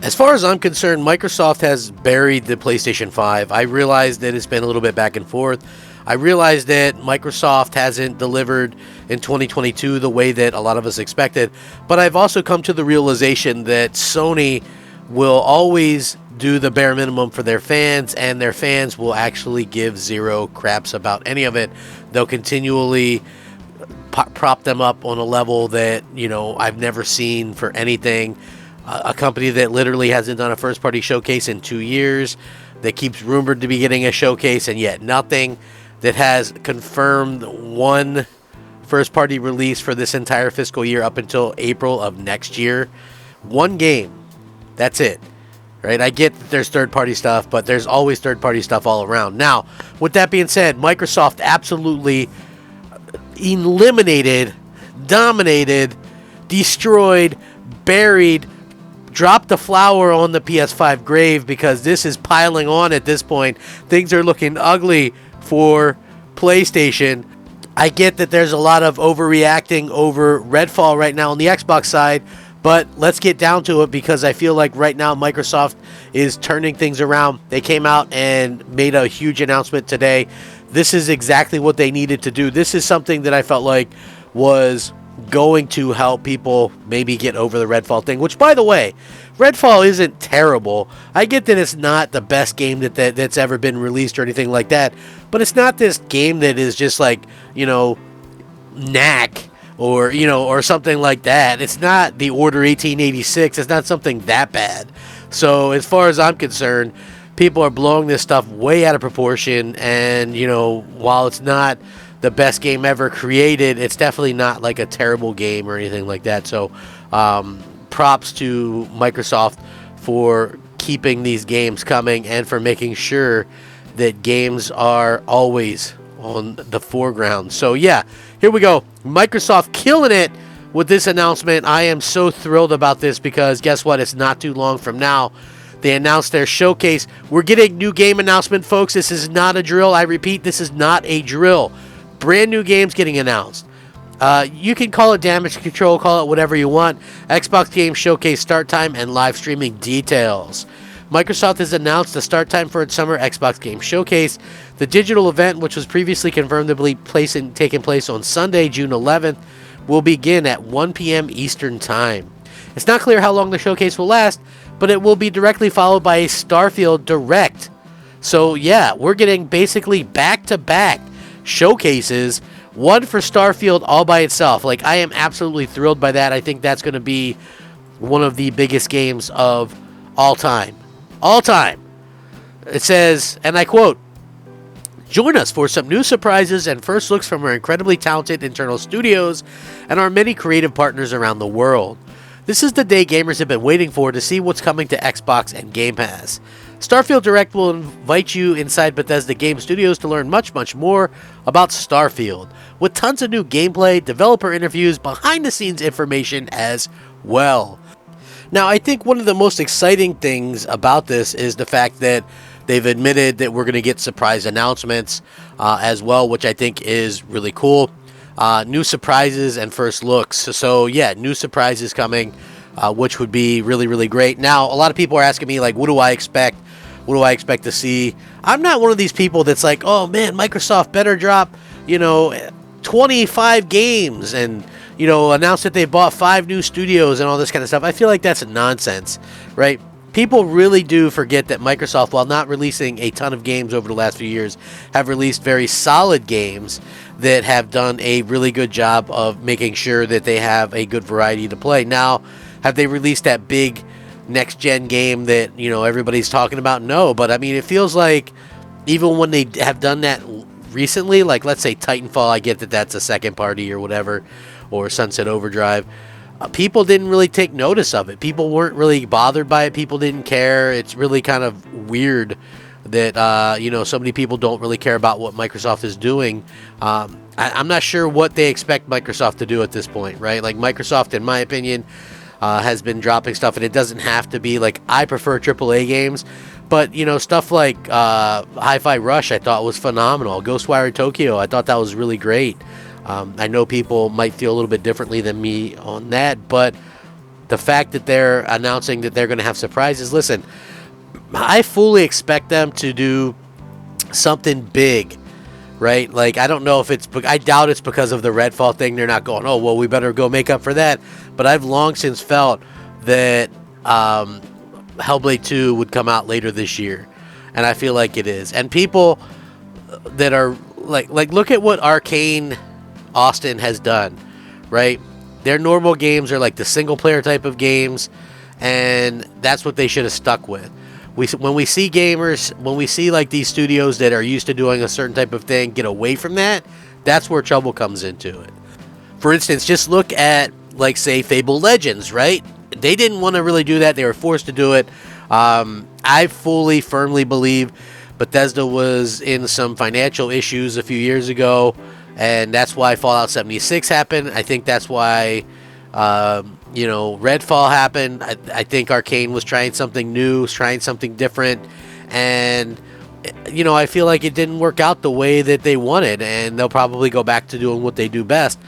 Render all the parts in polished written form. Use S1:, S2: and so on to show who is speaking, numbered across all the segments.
S1: As far as I'm concerned, Microsoft has buried the PlayStation 5. I realize that it's been a little bit back and forth. I realize that Microsoft hasn't delivered in 2022 the way that a lot of us expected, but I've also come to the realization that Sony will always do the bare minimum for their fans, and their fans will actually give zero craps about any of it. They'll continually prop them up on a level that, I've never seen for anything. A company that literally hasn't done a first-party showcase in 2 years, that keeps rumored to be getting a showcase and yet nothing, that has confirmed one first-party release for this entire fiscal year up until April of next year. One game. That's it. Right? I get that there's third-party stuff, but there's always third-party stuff all around. Now, with that being said, Microsoft absolutely eliminated, dominated, destroyed, buried, dropped the flower on the PS5 grave, because this is piling on at this point. Things are looking ugly for PlayStation. I get that there's a lot of overreacting over Redfall right now on the Xbox side, but let's get down to it, because I feel like right now Microsoft is turning things around. They came out and made a huge announcement today. This is exactly what they needed to do. This is something that I felt like was going to help people maybe get over the Redfall thing, which, by the way, Redfall isn't terrible. I get that it's not the best game that's ever been released or anything like that, but it's not this game that is just like, Knack or something like that. It's not the Order 1886. It's not something that bad. So as far as I'm concerned, people are blowing this stuff way out of proportion, and while it's not the best game ever created, it's definitely not like a terrible game or anything like that. So props to Microsoft for keeping these games coming and for making sure that games are always on the foreground. So yeah, here we go. Microsoft killing it with this announcement. I am so thrilled about this, because guess what? It's not too long from now. They announced their showcase. We're getting new game announcement, folks. This is not a drill. I repeat, this is not a drill. Brand new games getting announced. You can call it damage control, call it whatever you want. Xbox Game Showcase start time and live streaming details. Microsoft has announced the start time for its summer Xbox Game Showcase. The digital event, which was previously confirmed to be taking place on Sunday, June 11th, will begin at 1 p.m. Eastern Time. It's not clear how long the showcase will last, but it will be directly followed by a Starfield Direct. So yeah, we're getting basically back-to-back showcases, one for Starfield all by itself. Like, I am absolutely thrilled by that. I think that's going to be one of the biggest games of all time. All time. It says, and I quote, "Join us for some new surprises and first looks from our incredibly talented internal studios and our many creative partners around the world. This is the day gamers have been waiting for to see what's coming to Xbox and Game Pass. Starfield Direct will invite you inside Bethesda Game Studios to learn much, much more about Starfield, with tons of new gameplay, developer interviews, behind-the-scenes information as well." Now, I think one of the most exciting things about this is the fact that they've admitted that we're going to get surprise announcements as well, which I think is really cool. New surprises and first looks. So yeah, new surprises coming, which would be really, really great. Now, a lot of people are asking me, like, what do I expect? What do I expect to see? I'm not one of these people that's like, oh man, Microsoft better drop, 25 games and, announce that they bought 5 new studios and all this kind of stuff. I feel like that's nonsense, right? People really do forget that Microsoft, while not releasing a ton of games over the last few years, have released very solid games that have done a really good job of making sure that they have a good variety to play. Now, have they released that big next-gen game that, everybody's talking about? No, but I mean, it feels like even when they have done that recently, like let's say Titanfall, I get that that's a second party or whatever, or Sunset Overdrive, people didn't really take notice of it. People weren't really bothered by it. People didn't care. It's really kind of weird that, so many people don't really care about what Microsoft is doing. I'm not sure what they expect Microsoft to do at this point, right? Like, Microsoft, in my opinion, has been dropping stuff, and it doesn't have to be like, I prefer AAA games, but stuff like Hi-Fi Rush I thought was phenomenal. Ghostwire Tokyo, I thought that was really great. I know people might feel a little bit differently than me on that, but the fact that they're announcing that they're going to have surprises, listen, I fully expect them to do something big, right? Like, I don't know if I doubt it's because of the Redfall thing. They're not going, oh, well, we better go make up for that. But I've long since felt that Hellblade 2 would come out later this year. And I feel like it is. And people that are, like look at what Arcane Austin has done, right? Their normal games are like the single-player type of games, and that's what they should have stuck with. When we see gamers, when we see like these studios that are used to doing a certain type of thing get away from that, that's where trouble comes into it. For instance, just look at, like, say, Fable Legends, right? They didn't want to really do that. They were forced to do it. I firmly believe Bethesda was in some financial issues a few years ago, and that's why Fallout 76 happened. I think that's why Redfall happened. I think Arcane was trying something new, trying something different, and I feel like it didn't work out the way that they wanted, and they'll probably go back to doing what they do best,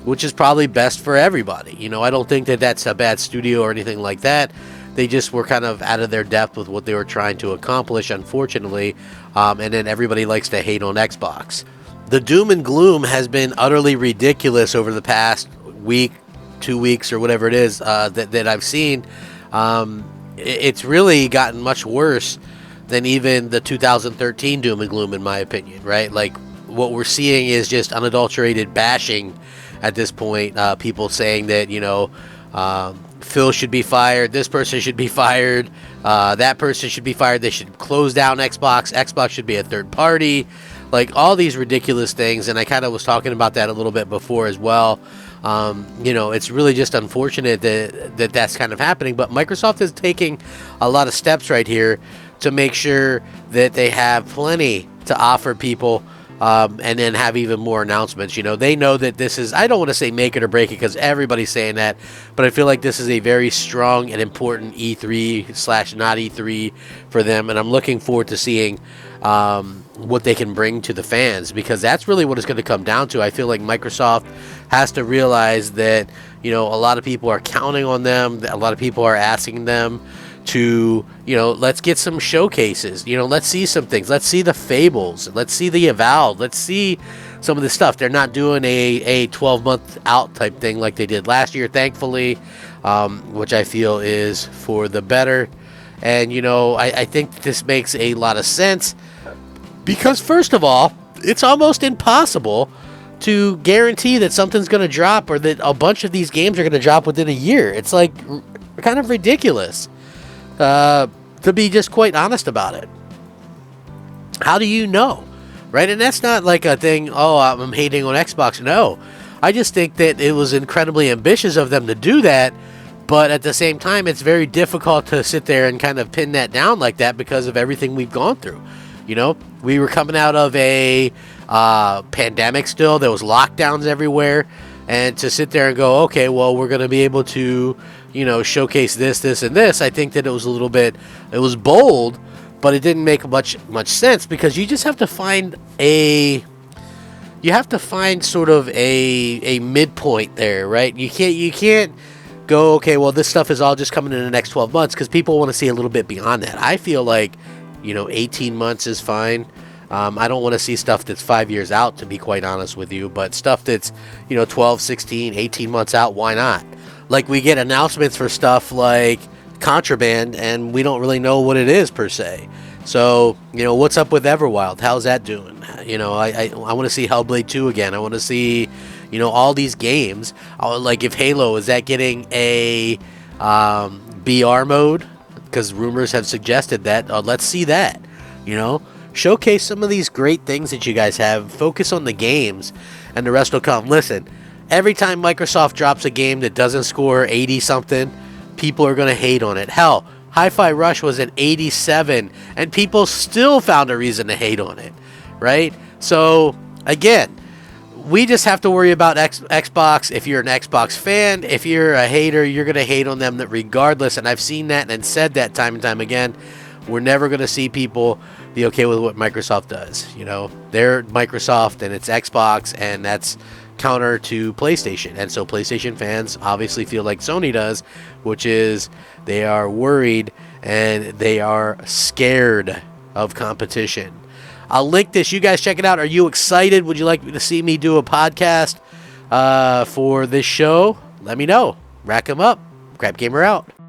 S1: which is probably best for everybody. I don't think that that's a bad studio or anything like that. They just were kind of out of their depth with what they were trying to accomplish, unfortunately, and then everybody likes to hate on Xbox. The doom and gloom has been utterly ridiculous over the past week, 2 weeks, or whatever it is that I've seen. It's really gotten much worse than even the 2013 doom and gloom, in my opinion, right? Like, what we're seeing is just unadulterated bashing at this point. People saying that, Phil should be fired, this person should be fired, that person should be fired, they should close down Xbox should be a third party, like all these ridiculous things. And I kind of was talking about that a little bit before as well. It's really just unfortunate that that's kind of happening, but Microsoft is taking a lot of steps right here to make sure that they have plenty to offer people, and then have even more announcements. They know that this is, I don't want to say make it or break it because everybody's saying that, but I feel like this is a very strong and important E3/not E3 for them, and I'm looking forward to seeing what they can bring to the fans, because that's really what it's going to come down to. I feel like Microsoft has to realize that, a lot of people are counting on them, a lot of people are asking them to, let's get some showcases, let's see some things, let's see the Fables, let's see the Avowed, let's see some of this stuff. They're not doing a 12-month out type thing like they did last year, thankfully, which I feel is for the better. And, I think this makes a lot of sense because, first of all, it's almost impossible to guarantee that something's going to drop or that a bunch of these games are going to drop within a year. It's like kind of ridiculous. To be just quite honest about it. How do you know? Right? And that's not like a thing, oh, I'm hating on Xbox. No. I just think that it was incredibly ambitious of them to do that, but at the same time, it's very difficult to sit there and kind of pin that down like that because of everything we've gone through. We were coming out of a pandemic still. There was lockdowns everywhere. And to sit there and go, okay, well, we're going to be able to, showcase this, and this. I think that it was bold, but it didn't make much sense because you just have to find sort of a midpoint there, right? You can't go, okay, well, this stuff is all just coming in the next 12 months because people want to see a little bit beyond that. I feel like, 18 months is fine. I don't want to see stuff that's 5 years out, to be quite honest with you, but stuff that's, 12, 16, 18 months out, why not? Like, we get announcements for stuff like Contraband, and we don't really know what it is, per se. So, what's up with Everwild? How's that doing? I want to see Hellblade 2 again. I want to see, all these games. Like, if Halo, is that getting a BR mode? Because rumors have suggested that. Let's see that, Showcase some of these great things that you guys have. Focus on the games, and the rest will come. Listen, every time Microsoft drops a game that doesn't score 80-something, people are going to hate on it. Hell, Hi-Fi Rush was an 87, and people still found a reason to hate on it, right? So, again, we just have to worry about Xbox. If you're an Xbox fan, if you're a hater, you're going to hate on them regardless, and I've seen that and said that time and time again. We're never going to see people be okay with what Microsoft does. They're Microsoft and it's Xbox, and that's counter to PlayStation. And so PlayStation fans obviously feel like Sony does, which is they are worried and they are scared of competition. I'll link this. You guys check it out. Are you excited? Would you like to see me do a podcast for this show? Let me know. Rack 'em up. Crap Gamer out.